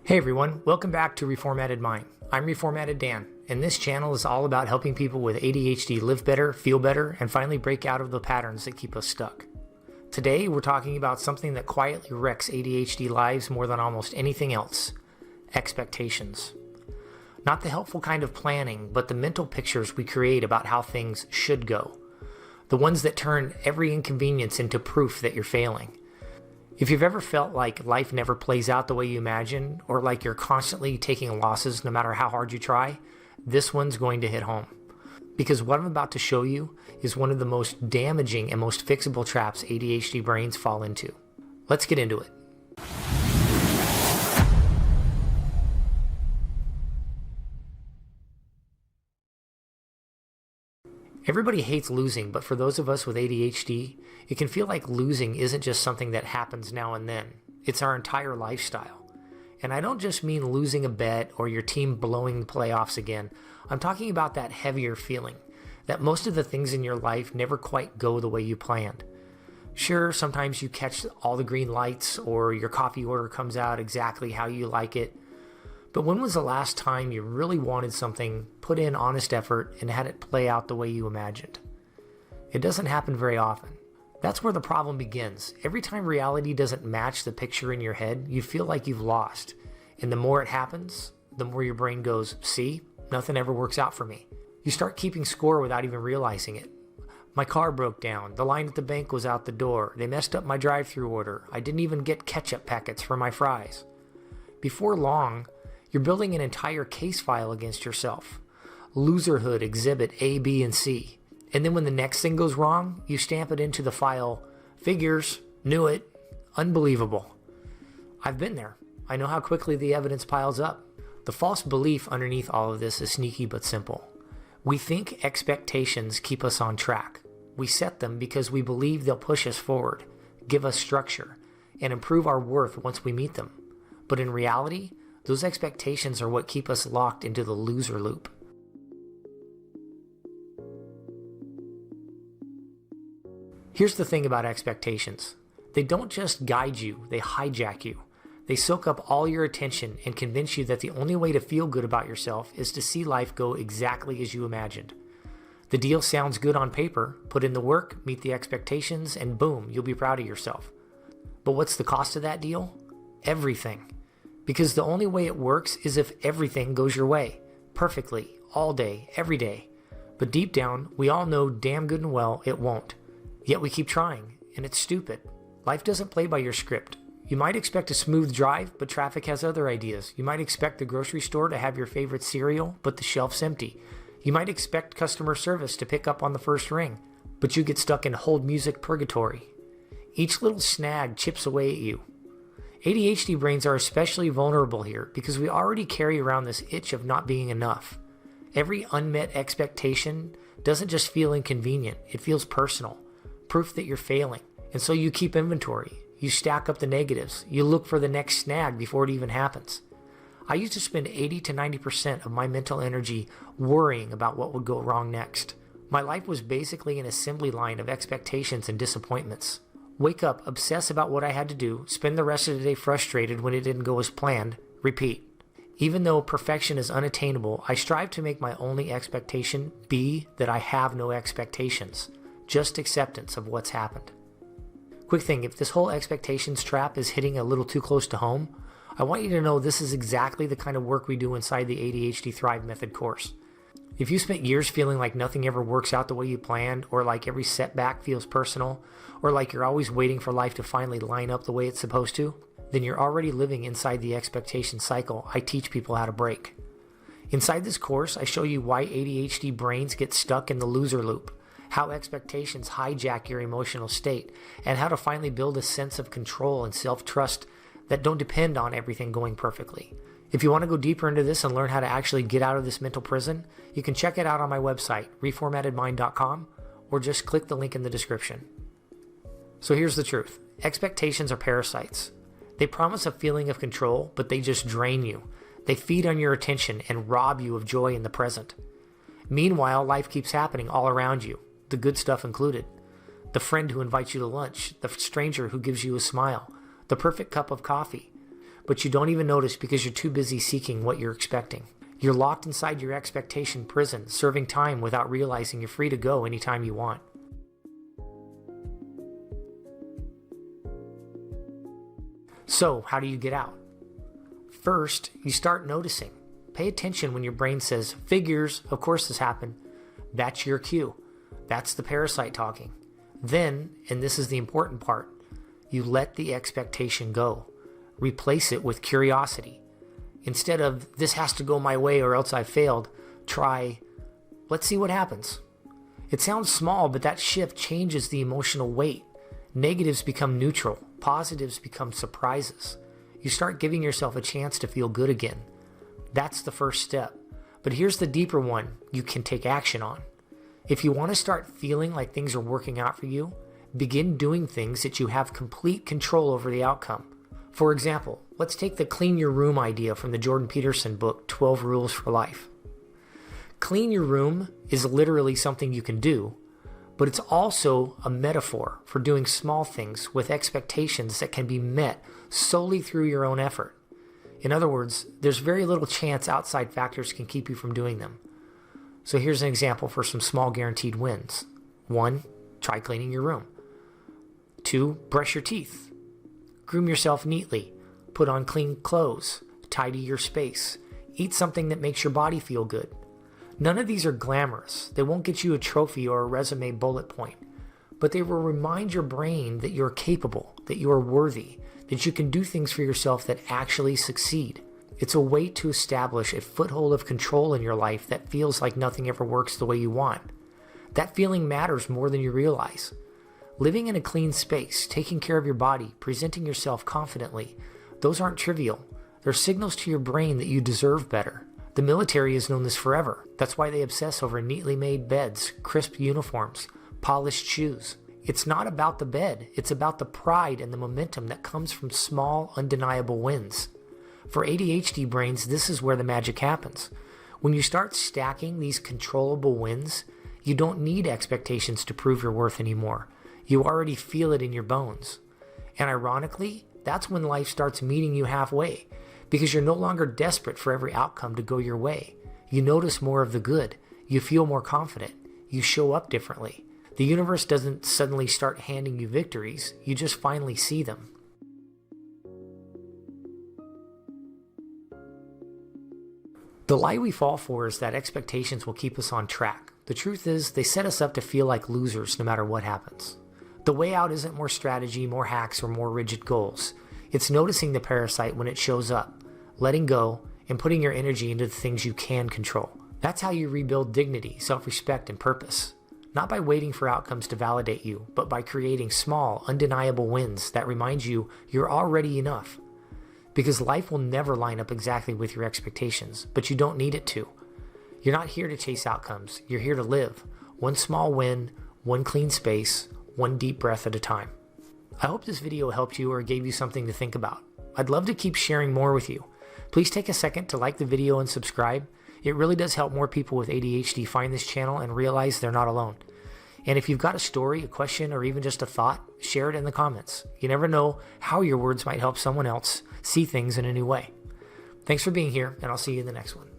Hey everyone, welcome back to Reformatted Mind. I'm Reformatted Dan, and this channel is all about helping people with ADHD live better, feel better, and finally break out of the patterns that keep us stuck. Today, we're talking about something that quietly wrecks ADHD lives more than almost anything else: expectations. Not the helpful kind of planning, but the mental pictures we create about how things should go. The ones that turn every inconvenience into proof that you're failing. If you've ever felt like life never plays out the way you imagine, or like you're constantly taking losses no matter how hard you try, this one's going to hit home. Because what I'm about to show you is one of the most damaging and most fixable traps ADHD brains fall into. Let's get into it. Everybody hates losing, but for those of us with ADHD, it can feel like losing isn't just something that happens now and then. It's our entire lifestyle. And I don't just mean losing a bet or your team blowing the playoffs again. I'm talking about that heavier feeling, that most of the things in your life never quite go the way you planned. Sure, sometimes you catch all the green lights or your coffee order comes out exactly how you like it. But when was the last time you really wanted something, put in honest effort, and had it play out the way you imagined? It doesn't happen very often. That's where the problem begins. Every time reality doesn't match the picture in your head, you feel like you've lost. And the more it happens, the more your brain goes, see, nothing ever works out for me. You start keeping score without even realizing it. My car broke down. The line at the bank was out the door. They messed up my drive-thru order. I didn't even get ketchup packets for my fries. Before long, you're building an entire case file against yourself. Loserhood exhibit A, B, and C. And then when the next thing goes wrong, you stamp it into the file, figures, knew it, unbelievable. I've been there. I know how quickly the evidence piles up. The false belief underneath all of this is sneaky but simple. We think expectations keep us on track. We set them because we believe they'll push us forward, give us structure, and improve our worth once we meet them. But in reality, those expectations are what keep us locked into the loser loop. Here's the thing about expectations. They don't just guide you, they hijack you. They soak up all your attention and convince you that the only way to feel good about yourself is to see life go exactly as you imagined. The deal sounds good on paper, put in the work, meet the expectations, and boom, you'll be proud of yourself. But what's the cost of that deal? Everything. Because the only way it works is if everything goes your way, perfectly, all day, every day. But deep down, we all know damn good and well it won't. Yet we keep trying, and it's stupid. Life doesn't play by your script. You might expect a smooth drive, but traffic has other ideas. You might expect the grocery store to have your favorite cereal, but the shelf's empty. You might expect customer service to pick up on the first ring, but you get stuck in hold music purgatory. Each little snag chips away at you. ADHD brains are especially vulnerable here because we already carry around this itch of not being enough. Every unmet expectation doesn't just feel inconvenient, it feels personal, proof that you're failing. And so you keep inventory, you stack up the negatives, you look for the next snag before it even happens. I used to spend 80 to 90% of my mental energy worrying about what would go wrong next. My life was basically an assembly line of expectations and disappointments. Wake up, obsess about what I had to do, spend the rest of the day frustrated when it didn't go as planned, repeat. Even though perfection is unattainable, I strive to make my only expectation be that I have no expectations, just acceptance of what's happened. Quick thing, if this whole expectations trap is hitting a little too close to home, I want you to know this is exactly the kind of work we do inside the ADHD Thrive Method course. If you spent years feeling like nothing ever works out the way you planned, or like every setback feels personal, or like you're always waiting for life to finally line up the way it's supposed to, then you're already living inside the expectation cycle I teach people how to break. Inside this course, I show you why ADHD brains get stuck in the loser loop, how expectations hijack your emotional state, and how to finally build a sense of control and self-trust that don't depend on everything going perfectly. If you want to go deeper into this and learn how to actually get out of this mental prison, you can check it out on my website, reformattedmind.com, or just click the link in the description. So here's the truth. Expectations are parasites. They promise a feeling of control, but they just drain you. They feed on your attention and rob you of joy in the present. Meanwhile, life keeps happening all around you, the good stuff included. The friend who invites you to lunch, the stranger who gives you a smile, the perfect cup of coffee. but you don't even notice because you're too busy seeking what you're expecting. You're locked inside your expectation prison, serving time without realizing you're free to go anytime you want. So, how do you get out? First, you start noticing. Pay attention when your brain says, figures, of course this happened. That's your cue. That's the parasite talking. Then, and this is the important part, you let the expectation go. Replace it with curiosity. Instead of, this has to go my way or else I failed, try, let's see what happens. It sounds small, but that shift changes the emotional weight. Negatives become neutral. Positives become surprises. You start giving yourself a chance to feel good again. That's the first step. But here's the deeper one you can take action on. If you want to start feeling like things are working out for you, begin doing things that you have complete control over the outcome. For example, let's take the clean your room idea from the Jordan Peterson book, 12 Rules for Life. Clean your room is literally something you can do, but it's also a metaphor for doing small things with expectations that can be met solely through your own effort. In other words, there's very little chance outside factors can keep you from doing them. So here's an example for some small guaranteed wins. 1, try cleaning your room. 2, brush your teeth. Groom yourself neatly. Put on clean clothes. Tidy your space. Eat something that makes your body feel good. None of these are glamorous. They won't get you a trophy or a resume bullet point, but they will remind your brain that you're capable, that you are worthy, that you can do things for yourself that actually succeed. It's a way to establish a foothold of control in your life that feels like nothing ever works the way you want. That feeling matters more than you realize. Living in a clean space, taking care of your body, presenting yourself confidently, those aren't trivial. They're signals to your brain that you deserve better. The military has known this forever. That's why they obsess over neatly made beds, crisp uniforms, polished shoes. It's not about the bed. It's about the pride and the momentum that comes from small, undeniable wins. For ADHD brains, this is where the magic happens. When you start stacking these controllable wins, you don't need expectations to prove your worth anymore. You already feel it in your bones. And ironically, that's when life starts meeting you halfway, because you're no longer desperate for every outcome to go your way. You notice more of the good. You feel more confident. You show up differently. The universe doesn't suddenly start handing you victories. You just finally see them. The lie we fall for is that expectations will keep us on track. The truth is, they set us up to feel like losers no matter what happens. The way out isn't more strategy, more hacks, or more rigid goals. It's noticing the parasite when it shows up, letting go, and putting your energy into the things you can control. That's how you rebuild dignity, self-respect, and purpose. Not by waiting for outcomes to validate you, but by creating small, undeniable wins that remind you you're already enough. Because life will never line up exactly with your expectations, but you don't need it to. You're not here to chase outcomes. You're here to live. One small win, one clean space, one deep breath at a time. I hope this video helped you or gave you something to think about. I'd love to keep sharing more with you. Please take a second to like the video and subscribe. It really does help more people with ADHD find this channel and realize they're not alone. And if you've got a story, a question, or even just a thought, share it in the comments. You never know how your words might help someone else see things in a new way. Thanks for being here, and I'll see you in the next one.